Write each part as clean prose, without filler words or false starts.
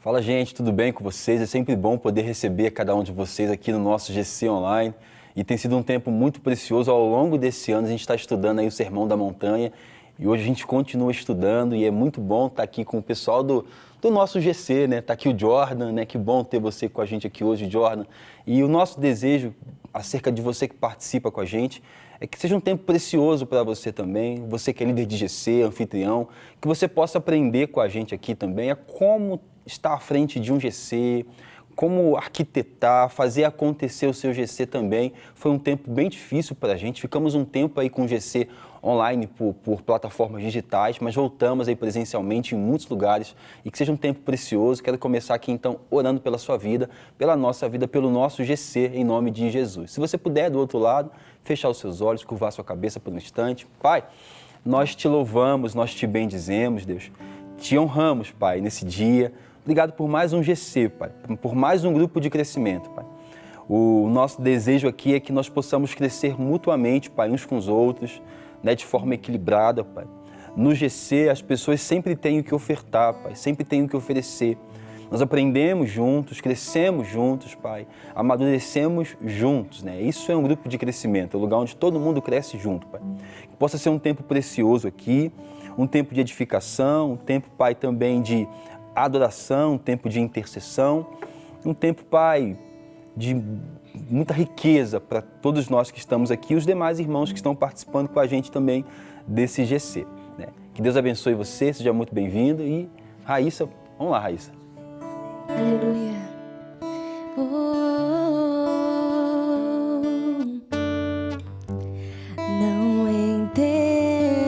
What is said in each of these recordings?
Fala, gente, tudo bem com vocês? É sempre bom poder receber cada um de vocês aqui no nosso GC Online. E tem sido um tempo muito precioso. Ao longo desse ano, a gente está estudando aí o Sermão da Montanha. E hoje a gente continua estudando e é muito bom estar aqui com o pessoal do nosso GC, né? Tá aqui o Jordan, né? Que bom ter você com a gente aqui hoje, Jordan. E o nosso desejo acerca de você que participa com a gente é que seja um tempo precioso para você também, você que é líder de GC, anfitrião, que você possa aprender com a gente aqui também a como estar à frente de um GC, como arquitetar, fazer acontecer o seu GC também. Foi um tempo bem difícil para a gente, ficamos um tempo aí com o GC online por plataformas digitais, mas voltamos aí presencialmente em muitos lugares e que seja um tempo precioso. Quero começar aqui então orando pela sua vida, pela nossa vida, pelo nosso GC, em nome de Jesus. Se você puder, do outro lado, fechar os seus olhos, curvar sua cabeça por um instante. Pai, nós te louvamos, nós te bendizemos, Deus, te honramos, Pai, nesse dia. Obrigado por mais um GC, Pai, por mais um grupo de crescimento, Pai. O nosso desejo aqui é que nós possamos crescer mutuamente, Pai, uns com os outros, né, de forma equilibrada, Pai. No GC, as pessoas sempre têm o que ofertar, Pai, sempre têm o que oferecer. Nós aprendemos juntos, crescemos juntos, Pai, amadurecemos juntos, né? Isso é um grupo de crescimento, é um lugar onde todo mundo cresce junto, Pai. Que possa ser um tempo precioso aqui, um tempo de edificação, um tempo, Pai, também de adoração, um tempo de intercessão, um tempo, Pai, de muita riqueza para todos nós que estamos aqui e os demais irmãos que estão participando com a gente também desse GC, né? Que Deus abençoe você, seja muito bem-vindo e Raíssa, vamos lá, Raíssa. Aleluia. Não entendo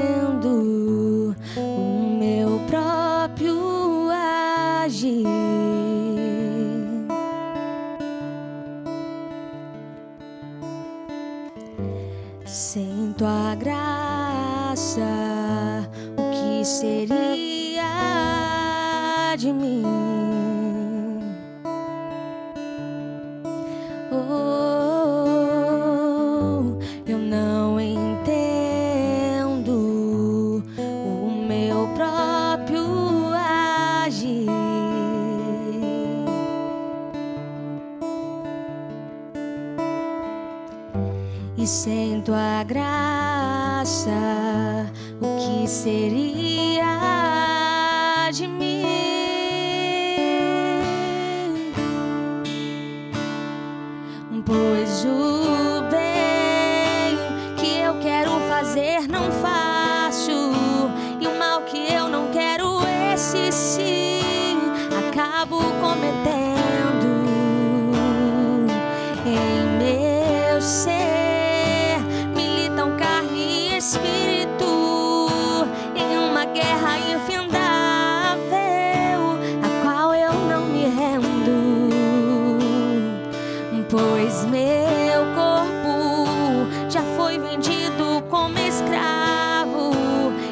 o meu próprio agir. Sem tua graça, o que seria de mim? Eu não entendo o meu próprio agir. E sem tua graça, o que seria de mim? Pois o bem que eu quero fazer não faço, e o mal que eu não quero, esse sim acabo cometendo. Em meu ser militam carne e espírito, em uma guerra infindável, a qual eu não me rendo. Pois meu corpo já foi vendido como escravo,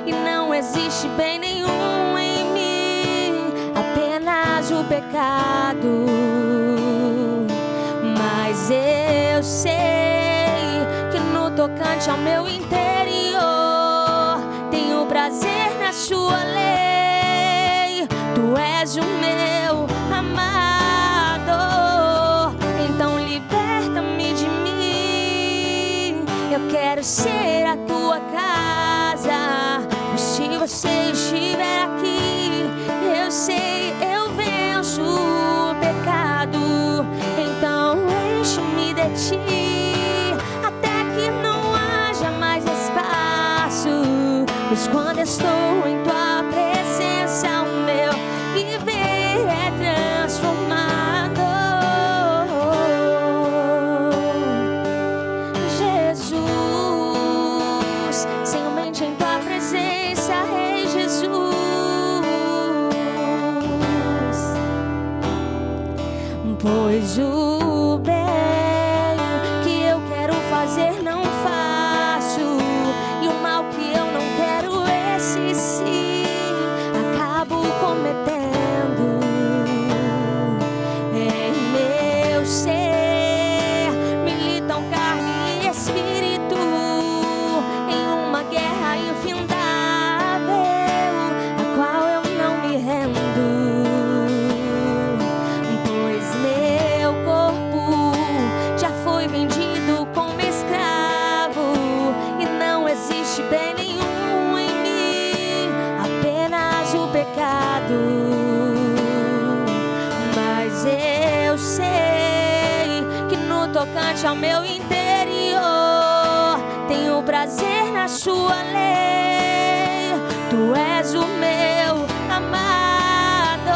e não existe bem nenhum em mim, apenas o pecado. Mas eu sei que no tocante ao meu interior tenho prazer na sua lei. Tu és o meu amado, então liberta-me de mim. Eu quero ser a tua casa, mas se você estiver aqui, eu sei, eu venço o pecado. Então enche-me de ti, até que não haja mais espaço. Pois quando estou em tua presença, o meu viver é transformado. Jesus, sem mente em tua presença, Rei Jesus. Pois o bem que eu quero fazer não faço, e o mal que eu não quero, esse sim acabo cometendo. Em meu ser militam carne e espírito, em uma guerra infindável, a qual eu não me rendo. tocante ao meu interior. Tenho prazer na sua lei. Tu és o meu amado.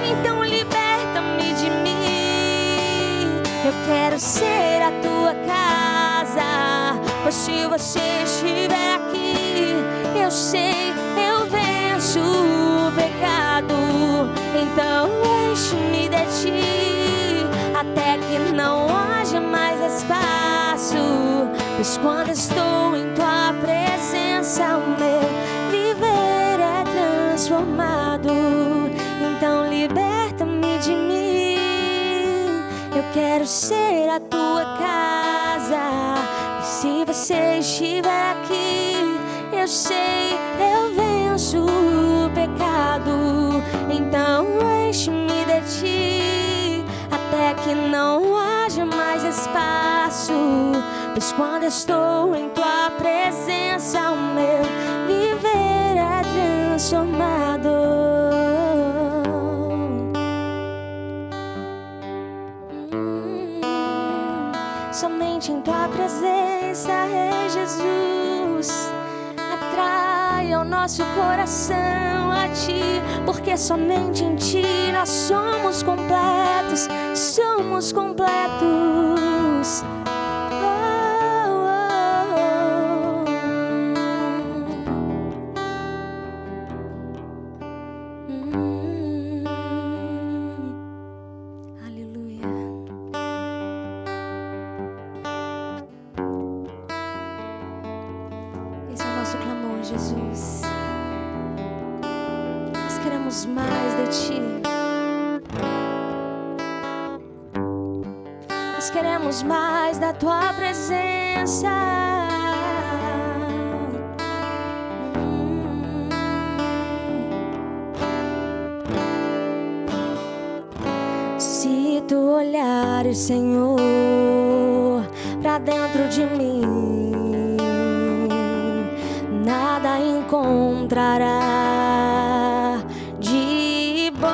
Então liberta-me de mim. Eu quero ser a tua casa. Pois se você estiver aqui, eu sei, eu venço o pecado. Então enche-me de ti, até que não haja mais espaço. Pois quando estou em tua presença, o meu viver é transformado. Então liberta-me de mim. Eu quero ser a tua casa. E se você estiver aqui, eu sei, eu venço o pecado. Então enche-me de ti, até que não haja mais espaço. Pois quando estou em tua presença, o meu viver é transformado. Somente em tua presença, Rei Jesus, atrai o nosso coração a ti, porque somente em ti nós somos completos, somos completos. Jesus, nós queremos mais de ti. Nós queremos mais da tua presença. Se tu olhares, Senhor, pra dentro de mim, nada encontrará de bom,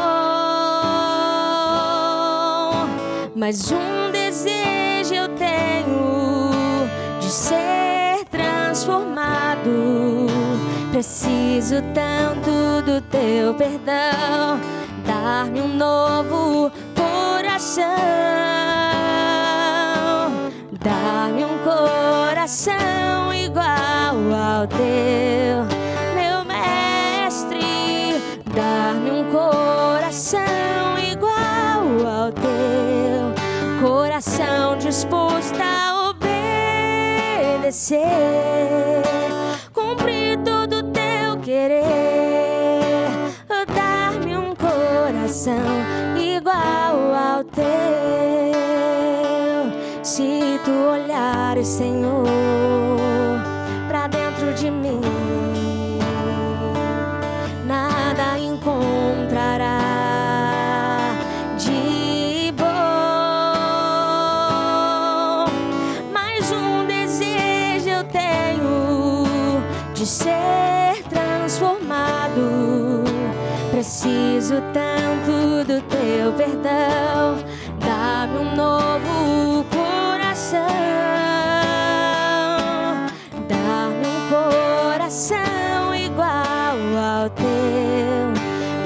mas um desejo eu tenho de ser transformado. Preciso tanto do teu perdão, dar-me um novo coração, dar-me um coração igual ao teu, meu mestre. Dar-me um coração igual ao teu, coração disposto a obedecer, cumprir todo o teu querer. Dar-me um coração igual ao teu. Se tu olhares, Senhor, pra dentro de mim, nada encontrará de bom, mas um desejo eu tenho de ser transformado. Preciso tanto do teu perdão, dá-me um novo coração, dá-me um coração igual ao teu,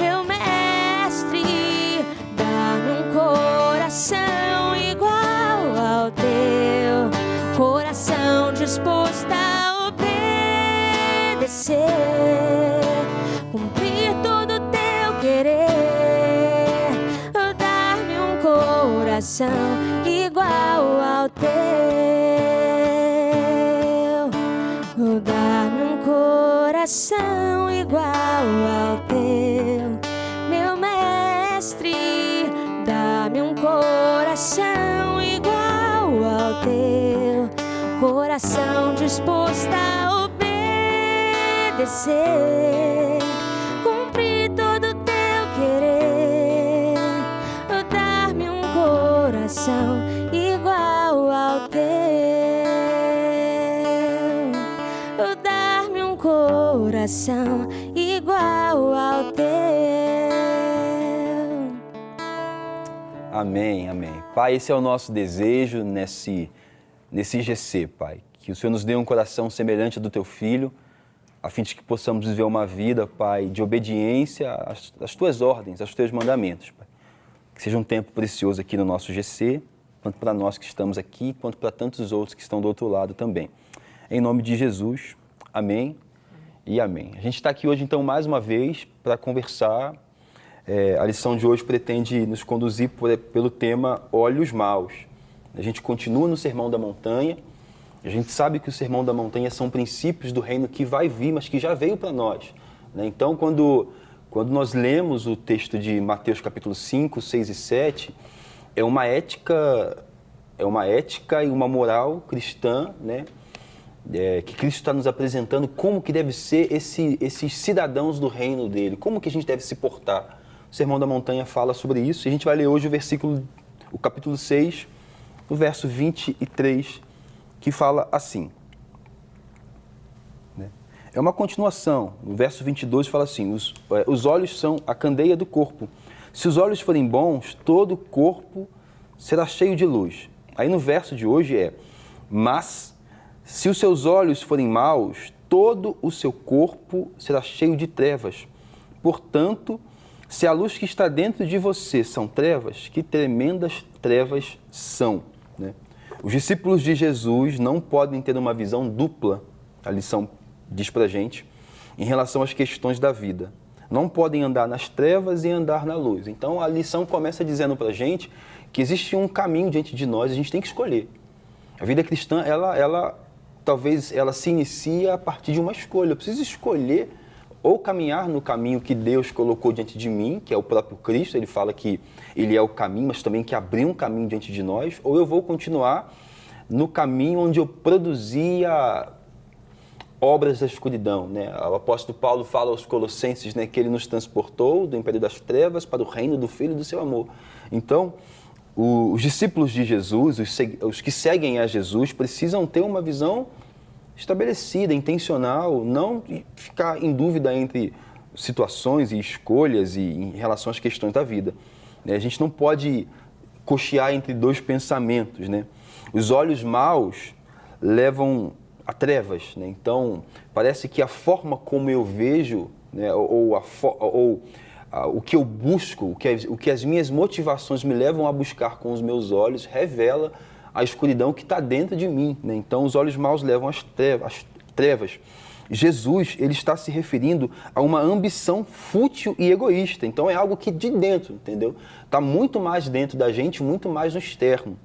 meu mestre. Dá-me um coração igual ao teu, coração disposto a obedecer, cumprir todo o teu querer. Dar-me um coração igual ao teu, dar-me um coração igual ao teu, meu mestre. Dá-me um coração igual ao teu, coração disposto a obedecer, cumprir todo o teu querer. Dar-me um coração igual ao teu, dar-me um coração igual ao teu. Amém, amém. Pai, esse é o nosso desejo nesse IGC, Pai. Que o Senhor nos dê um coração semelhante ao do Teu Filho, a fim de que possamos viver uma vida, Pai, de obediência às Tuas ordens, aos Teus mandamentos, Pai. Que seja um tempo precioso aqui no nosso IGC, tanto para nós que estamos aqui, quanto para tantos outros que estão do outro lado também. Em nome de Jesus, amém e amém. A gente está aqui hoje, então, mais uma vez, para conversar. A lição de hoje pretende nos conduzir pelo tema Olhos Maus. A gente continua no Sermão da Montanha. A gente sabe que o Sermão da Montanha são princípios do reino que vai vir, mas que já veio para nós, né? Então, quando nós lemos o texto de Mateus capítulo 5, 6 e 7, é uma ética e uma moral cristã, né? Que Cristo está nos apresentando como que deve ser esses cidadãos do reino dele, como que a gente deve se portar. O Sermão da Montanha fala sobre isso e a gente vai ler hoje o capítulo 6, o verso 23, que fala assim. É uma continuação. O verso 22 fala assim: os olhos são a candeia do corpo. Se os olhos forem bons, todo o corpo será cheio de luz. Aí no verso de hoje mas se os seus olhos forem maus, todo o seu corpo será cheio de trevas. Portanto, se a luz que está dentro de você são trevas, que tremendas trevas são, né? Os discípulos de Jesus não podem ter uma visão dupla, a lição diz pra gente, em relação às questões da vida. Não podem andar nas trevas e andar na luz. Então a lição começa dizendo pra gente que existe um caminho diante de nós, a gente tem que escolher. A vida cristã, talvez ela se inicia a partir de uma escolha. Eu preciso escolher ou caminhar no caminho que Deus colocou diante de mim, que é o próprio Cristo. Ele fala que Ele é o caminho, mas também que abriu um caminho diante de nós. Ou eu vou continuar no caminho onde eu produzia obras da escuridão, né? O apóstolo Paulo fala aos Colossenses, né, que ele nos transportou do império das trevas para o reino do Filho do seu amor. Então, os discípulos de Jesus, os que seguem a Jesus, precisam ter uma visão estabelecida, intencional, não ficar em dúvida entre situações e escolhas e em relação às questões da vida. A gente não pode cochear entre dois pensamentos, né? Os olhos maus levam a trevas, né? Então, parece que a forma como eu vejo, né, o que eu busco, o que as minhas motivações me levam a buscar com os meus olhos, revela a escuridão que está dentro de mim, né? Então, os olhos maus levam às trevas. Jesus, ele está se referindo a uma ambição fútil e egoísta. Então, é algo que de dentro, entendeu? Está muito mais dentro da gente, muito mais no externo.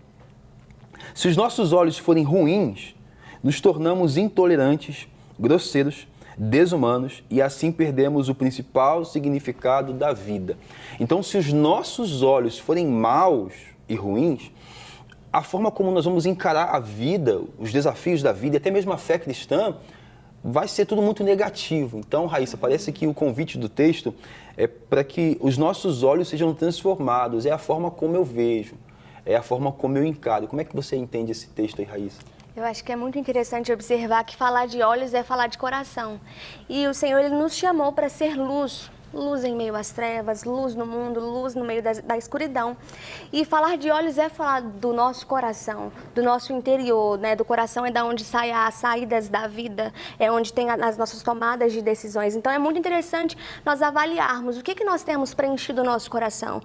Se os nossos olhos forem ruins, nos tornamos intolerantes, grosseiros, desumanos e assim perdemos o principal significado da vida. Então, se os nossos olhos forem maus e ruins, a forma como nós vamos encarar a vida, os desafios da vida e até mesmo a fé cristã, vai ser tudo muito negativo. Então, Raíssa, parece que o convite do texto é para que os nossos olhos sejam transformados. É a forma como eu vejo, é a forma como eu encaro. Como é que você entende esse texto aí, Raíssa? Eu acho que é muito interessante observar que falar de olhos é falar de coração. E o Senhor, Ele nos chamou para ser luz. Luz em meio às trevas, luz no mundo, luz no meio da escuridão. E falar de olhos é falar do nosso coração, do nosso interior, né? Do coração é da onde saem as saídas da vida, é onde tem as nossas tomadas de decisões. Então é muito interessante nós avaliarmos o que nós temos preenchido o nosso coração.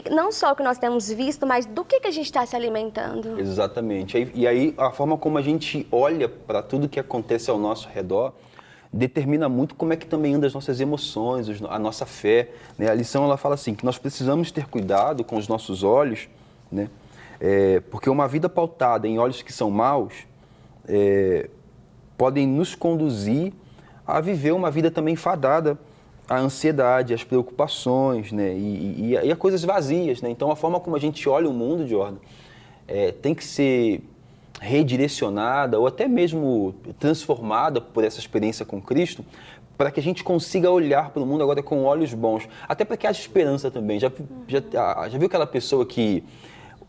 Não só o que nós temos visto, mas do que a gente está se alimentando. Exatamente. E aí a forma como a gente olha para tudo que acontece ao nosso redor determina muito como é que também andam as nossas emoções, a nossa fé, né? A lição ela fala assim, que nós precisamos ter cuidado com os nossos olhos, né? Porque uma vida pautada em olhos que são maus podem nos conduzir a viver uma vida também fadada à ansiedade, às preocupações, né? E a coisas vazias, né? Então a forma como a gente olha o mundo, Jordan, tem que ser redirecionada ou até mesmo transformada por essa experiência com Cristo, para que a gente consiga olhar para o mundo agora com olhos bons, até para que haja esperança também. Já viu aquela pessoa que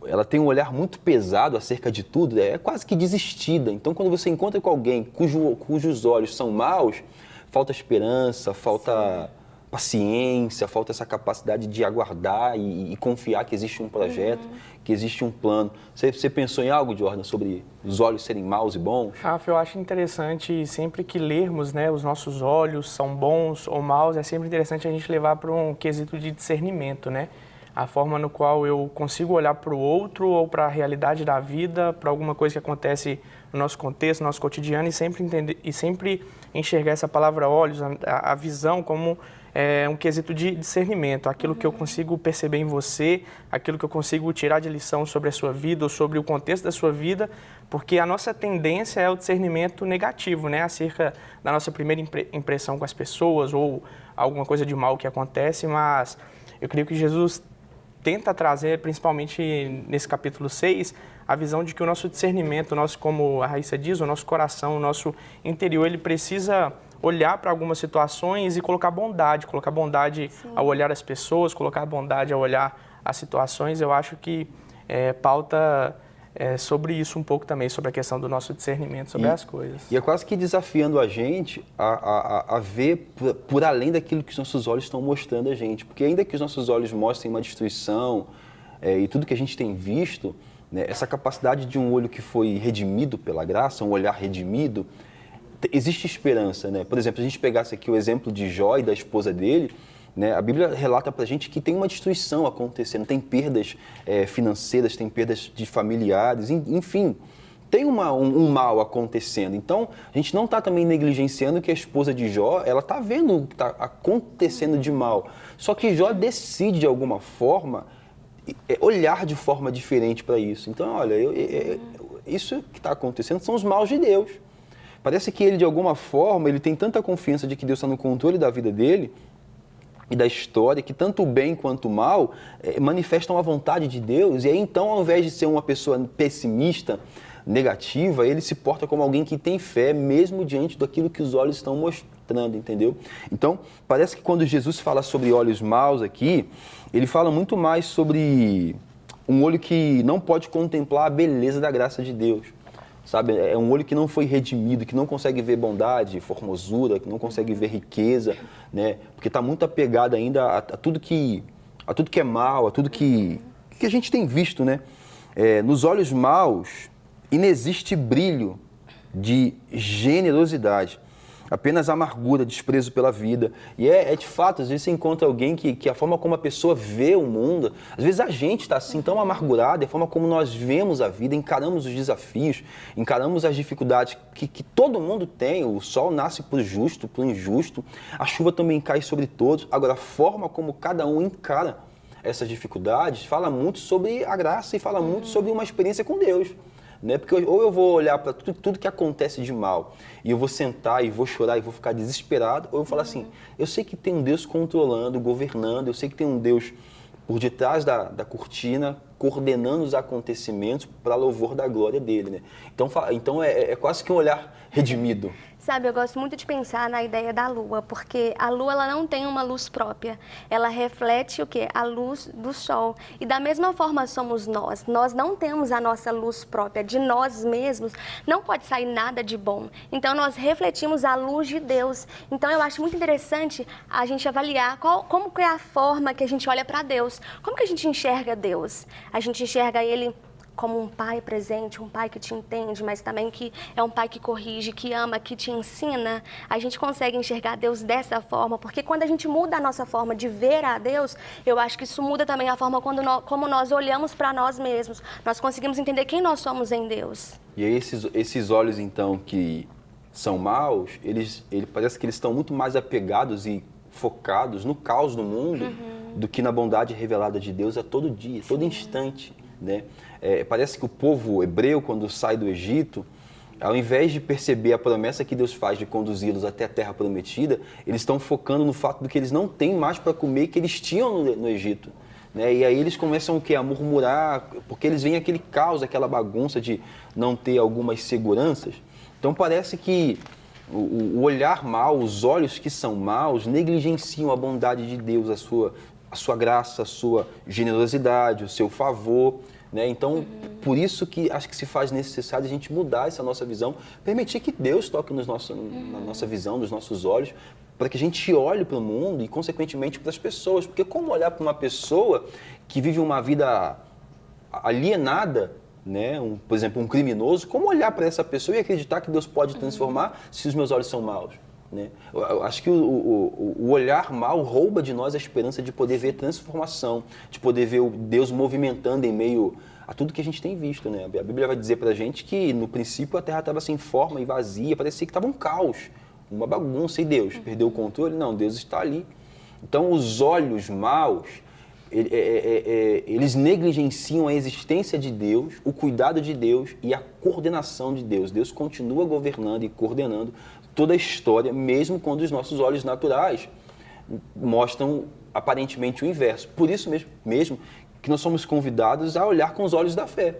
ela tem um olhar muito pesado acerca de tudo, é quase que desistida. Então, quando você encontra com alguém cujos olhos são maus, falta esperança, falta paciência, falta essa capacidade de aguardar e confiar que existe um projeto, que existe um plano. Você pensou em algo, Jordan, sobre os olhos serem maus e bons? Rafa, eu acho interessante, sempre que lermos, né, os nossos olhos são bons ou maus, é sempre interessante a gente levar para um quesito de discernimento, né? A forma no qual eu consigo olhar para o outro ou para a realidade da vida, para alguma coisa que acontece no nosso contexto, no nosso cotidiano, e sempre entender e sempre enxergar essa palavra olhos, a visão como um quesito de discernimento, aquilo que eu consigo perceber em você, aquilo que eu consigo tirar de lição sobre a sua vida ou sobre o contexto da sua vida, porque a nossa tendência é o discernimento negativo, né, acerca da nossa primeira impressão com as pessoas ou alguma coisa de mal que acontece, mas eu creio que Jesus tenta trazer, principalmente nesse capítulo 6, a visão de que o nosso discernimento, como a Raíssa diz, o nosso coração, o nosso interior, ele precisa olhar para algumas situações e colocar bondade Sim. ao olhar as pessoas, colocar bondade ao olhar as situações. Eu acho que pauta sobre isso um pouco também, sobre a questão do nosso discernimento sobre as coisas. E é quase que desafiando a gente a ver por além daquilo que os nossos olhos estão mostrando a gente. Porque ainda que os nossos olhos mostrem uma destruição e tudo que a gente tem visto, né, essa capacidade de um olho que foi redimido pela graça, um olhar redimido, existe esperança, né? Por exemplo, se a gente pegasse aqui o exemplo de Jó e da esposa dele, né, a Bíblia relata pra gente que tem uma destruição acontecendo, tem perdas financeiras, tem perdas de familiares, enfim, tem um mal acontecendo. Então, a gente não está também negligenciando que a esposa de Jó, ela está vendo o que está acontecendo de mal. Só que Jó decide, de alguma forma, olhar de forma diferente para isso. Então, olha, isso que está acontecendo são os maus de Deus. Parece que ele, de alguma forma, ele tem tanta confiança de que Deus está no controle da vida dele e da história, que tanto o bem quanto o mal manifestam a vontade de Deus. E aí, então, ao invés de ser uma pessoa pessimista, negativa, ele se porta como alguém que tem fé, mesmo diante daquilo que os olhos estão mostrando, entendeu? Então, parece que quando Jesus fala sobre olhos maus aqui, ele fala muito mais sobre um olho que não pode contemplar a beleza da graça de Deus. Sabe? É um olho que não foi redimido, que não consegue ver bondade, formosura, que não consegue ver riqueza, né? Porque está muito apegado ainda a tudo que é mal, a tudo que a gente tem visto, né? Nos olhos maus, inexiste brilho de generosidade, apenas amargura, desprezo pela vida. E de fato, às vezes você encontra alguém que a forma como a pessoa vê o mundo, às vezes a gente está assim tão amargurado, a forma como nós vemos a vida, encaramos os desafios, encaramos as dificuldades que todo mundo tem. O sol nasce para o justo, para o injusto, a chuva também cai sobre todos. Agora, a forma como cada um encara essas dificuldades fala muito sobre a graça e fala muito sobre uma experiência com Deus. Né? Porque ou eu vou olhar para tudo que acontece de mal e eu vou sentar e vou chorar e vou ficar desesperado, ou eu vou falar assim, eu sei que tem um Deus controlando, governando, eu sei que tem um Deus por detrás da cortina, coordenando os acontecimentos para louvor da glória dele. Né? Então é quase que um olhar redimido. Sabe, eu gosto muito de pensar na ideia da lua, porque a lua ela não tem uma luz própria. Ela reflete o quê? A luz do sol. E da mesma forma somos nós. Nós não temos a nossa luz própria. De nós mesmos não pode sair nada de bom. Então nós refletimos a luz de Deus. Então eu acho muito interessante a gente avaliar como que é a forma que a gente olha para Deus. Como que a gente enxerga Deus? A gente enxerga Ele como um pai presente, um pai que te entende, mas também que é um pai que corrige, que ama, que te ensina. A gente consegue enxergar Deus dessa forma, porque quando a gente muda a nossa forma de ver a Deus, eu acho que isso muda também a forma como nós olhamos para nós mesmos. Nós conseguimos entender quem nós somos em Deus. E aí esses olhos, então, que são maus, parece que eles estão muito mais apegados e focados no caos do mundo do que na bondade revelada de Deus a todo dia, todo instante, né? Parece que o povo hebreu, quando sai do Egito, ao invés de perceber a promessa que Deus faz de conduzi-los até a terra prometida, eles estão focando no fato de que eles não têm mais para comer que eles tinham no Egito. Né? E aí eles começam o quê? A murmurar, porque eles veem aquele caos, aquela bagunça de não ter algumas seguranças. Então parece que o olhar mau, os olhos que são maus, negligenciam a bondade de Deus, a sua graça, a sua generosidade, o seu favor. Né? Então, por isso que acho que se faz necessário a gente mudar essa nossa visão, permitir que Deus toque na nossa visão, nos nossos olhos, para que a gente olhe para o mundo e, consequentemente, para as pessoas. Porque como olhar para uma pessoa que vive uma vida alienada, né? Por exemplo, um criminoso, como olhar para essa pessoa e acreditar que Deus pode transformar se os meus olhos são maus? Né? Eu acho que o olhar mal rouba de nós a esperança de poder ver transformação, de poder ver Deus movimentando em meio a tudo que a gente tem visto. Né? A Bíblia vai dizer para a gente que, no princípio, a terra estava sem forma e vazia, parecia que estava um caos, uma bagunça, e Deus perdeu o controle? Não, Deus está ali. Então, os olhos maus, eles negligenciam a existência de Deus, o cuidado de Deus e a coordenação de Deus. Deus continua governando e coordenando toda a história, mesmo quando os nossos olhos naturais mostram aparentemente o inverso. Por isso mesmo que nós somos convidados a olhar com os olhos da fé.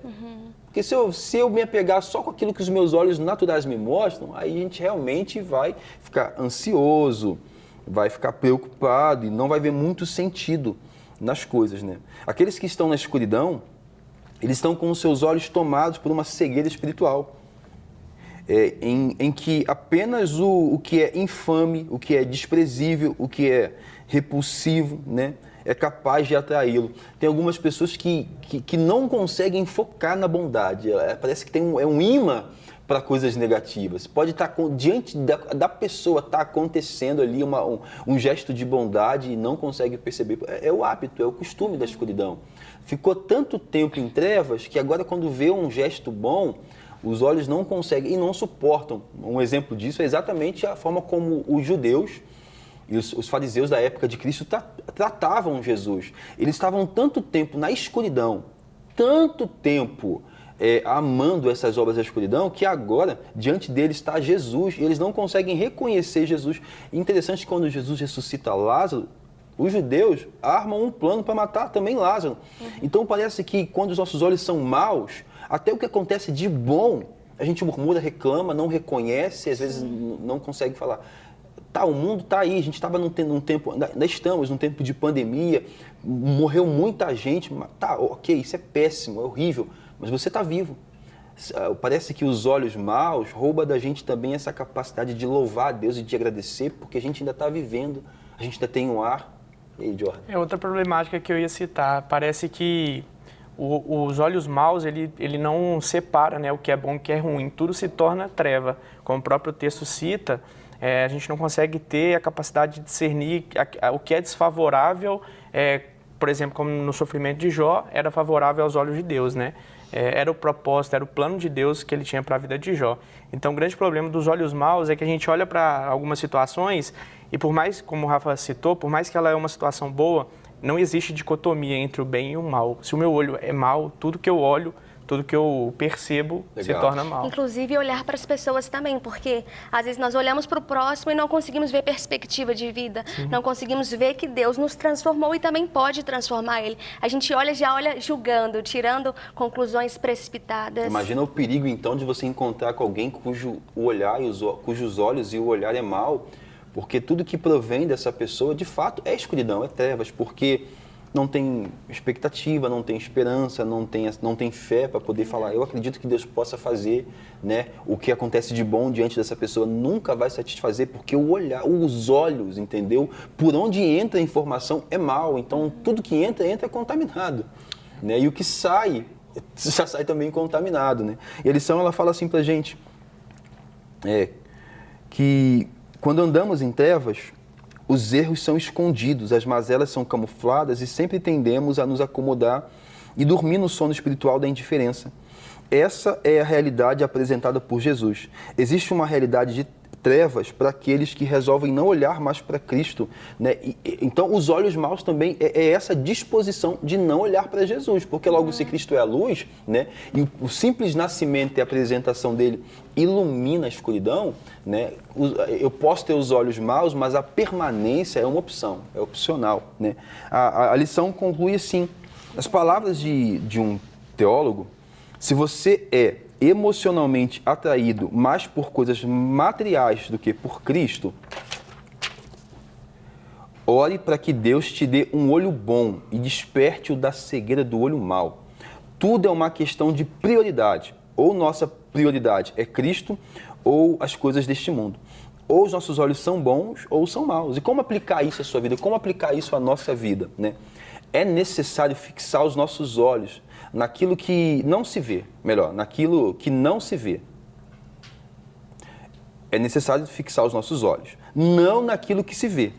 Porque se eu me apegar só com aquilo que os meus olhos naturais me mostram, aí a gente realmente vai ficar ansioso, vai ficar preocupado e não vai ver muito sentido nas coisas, né? Aqueles que estão na escuridão, eles estão com os seus olhos tomados por uma cegueira espiritual, em que apenas o que é infame, o que é desprezível, o que é repulsivo, né, é capaz de atraí-lo. Tem algumas pessoas que não conseguem focar na bondade, parece que é um imã para coisas negativas. Pode estar diante da pessoa, está acontecendo ali um gesto de bondade e não consegue perceber. É o hábito, é o costume da escuridão. Ficou tanto tempo em trevas que agora, quando vê um gesto bom, os olhos não conseguem e não suportam. Um exemplo disso é exatamente a forma como os judeus e os fariseus da época de Cristo tratavam Jesus. Eles estavam tanto tempo na escuridão, tanto tempo amando essas obras da escuridão, que agora, diante deles está Jesus, e eles não conseguem reconhecer Jesus. E interessante que quando Jesus ressuscita Lázaro, os judeus armam um plano para matar também Lázaro. Então parece que quando os nossos olhos são maus, até o que acontece de bom, a gente murmura, reclama, não reconhece, às vezes não consegue falar. Tá, o mundo está aí, a gente estava num tempo, ainda estamos num tempo de pandemia, morreu muita gente, tá, ok, isso é péssimo, é horrível, mas você está vivo. Parece que os olhos maus roubam da gente também essa capacidade de louvar a Deus e de agradecer, porque a gente ainda está vivendo, a gente ainda tem um ar. E aí, Jordan? É outra problemática que eu ia citar. Parece que os olhos maus, ele não separa, né, o que é bom e o que é ruim. Tudo se torna treva. Como o próprio texto cita, a gente não consegue ter a capacidade de discernir o que é desfavorável, por exemplo, como no sofrimento de Jó, era favorável aos olhos de Deus, né? Era o propósito, era o plano de Deus que ele tinha para a vida de Jó. Então, o grande problema dos olhos maus é que a gente olha para algumas situações e, por mais, como o Rafa citou, por mais que ela é uma situação boa, não existe dicotomia entre o bem e o mal. Se o meu olho é mau, tudo que eu olho, tudo que eu percebo se torna mal. Inclusive, olhar para as pessoas também, porque às vezes nós olhamos para o próximo e não conseguimos ver perspectiva de vida, não conseguimos ver que Deus nos transformou e também pode transformar ele. A gente já olha julgando, tirando conclusões precipitadas. Imagina o perigo, então, de você encontrar com alguém cujos olhos e o olhar é mau, porque tudo que provém dessa pessoa, de fato, é escuridão, é trevas, porque não tem expectativa, não tem esperança, não tem fé para poder falar. Eu acredito que Deus possa fazer, né? O que acontece de bom diante dessa pessoa nunca vai satisfazer, porque o olhar, os olhos, entendeu? Por onde entra a informação é mal. Então, tudo que entra contaminado, né? E o que sai, já sai também contaminado, né? E a lição, ela fala assim pra gente, que quando andamos em trevas, os erros são escondidos, as mazelas são camufladas e sempre tendemos a nos acomodar e dormir no sono espiritual da indiferença. Essa é a realidade apresentada por Jesus. Existe uma realidade de trevas para aqueles que resolvem não olhar mais para Cristo, né? Então, os olhos maus também é essa disposição de não olhar para Jesus, porque logo se Cristo é a luz, né? E o simples nascimento e a apresentação dele ilumina a escuridão, né? Eu posso ter os olhos maus, mas a permanência é uma opção, é opcional, né? A lição conclui assim, as palavras de um teólogo: se você é emocionalmente atraído mais por coisas materiais do que por Cristo, ore para que Deus te dê um olho bom e desperte-o da cegueira do olho mau. Tudo é uma questão de prioridade. Ou nossa prioridade é Cristo ou as coisas deste mundo. ou os nossos olhos são bons ou são maus. E como aplicar isso à sua vida? Como aplicar isso à nossa vida, né? É necessário fixar os nossos olhos naquilo que não se vê, melhor, naquilo que não se vê. É necessário fixar os nossos olhos, não naquilo que se vê,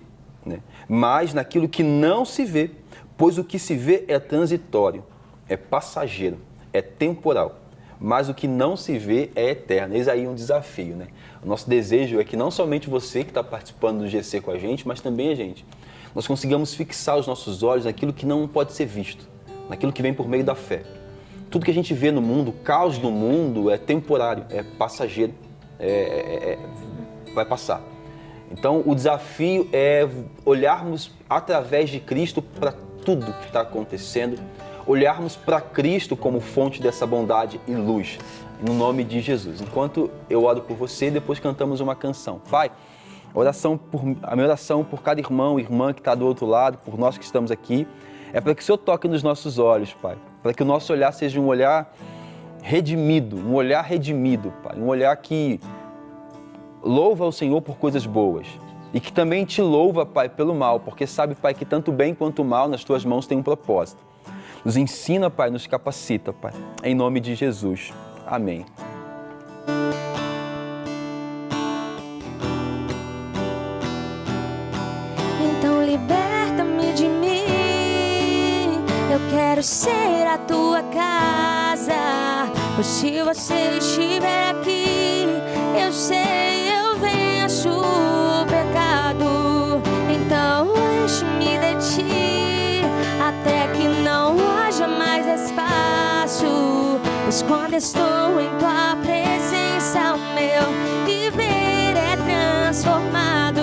né? Mas naquilo que não se vê, pois o que se vê é transitório, é passageiro, é temporal, mas o que não se vê é eterno. Eis aí um desafio, né? O nosso desejo é que não somente você que está participando do GC com a gente, mas também a gente, nós consigamos fixar os nossos olhos naquilo que não pode ser visto, naquilo que vem por meio da fé. Tudo que a gente vê no mundo, o caos do mundo é temporário, é passageiro, vai passar. Então, o desafio é olharmos através de Cristo para tudo que está acontecendo, olharmos para Cristo como fonte dessa bondade e luz, no nome de Jesus. Enquanto eu oro por você, depois cantamos uma canção. Pai, a minha oração por cada irmão e irmã que está do outro lado, por nós que estamos aqui, é para que o Senhor toque nos nossos olhos, Pai, para que o nosso olhar seja um olhar redimido, Pai, um olhar que louva o Senhor por coisas boas e que também te louva, Pai, pelo mal, porque sabe, Pai, que tanto bem quanto mal nas tuas mãos tem um propósito. Nos ensina, Pai, nos capacita, Pai, em nome de Jesus. Amém. Então liberta-me de mim, eu quero ser a tua casa, pois se você estiver aqui, eu sei, eu venço o pecado. Então enche-me de ti, até que não haja mais espaço, pois quando estou em tua presença, o meu viver é transformado.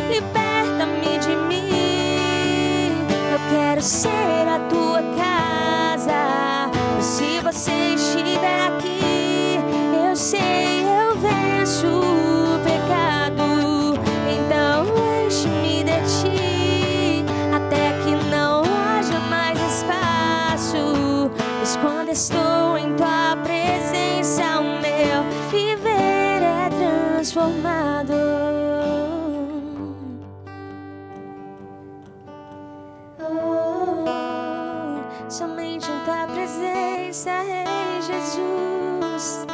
Liberta-me de mim, eu quero ser a tua casa, pois se você estiver aqui, eu sei, eu venço o pecado. Então enche-me de ti, até que não haja mais espaço, pois quando estou em tua presença, o meu viver é transformado. Somente em tua presença, Rei Jesus.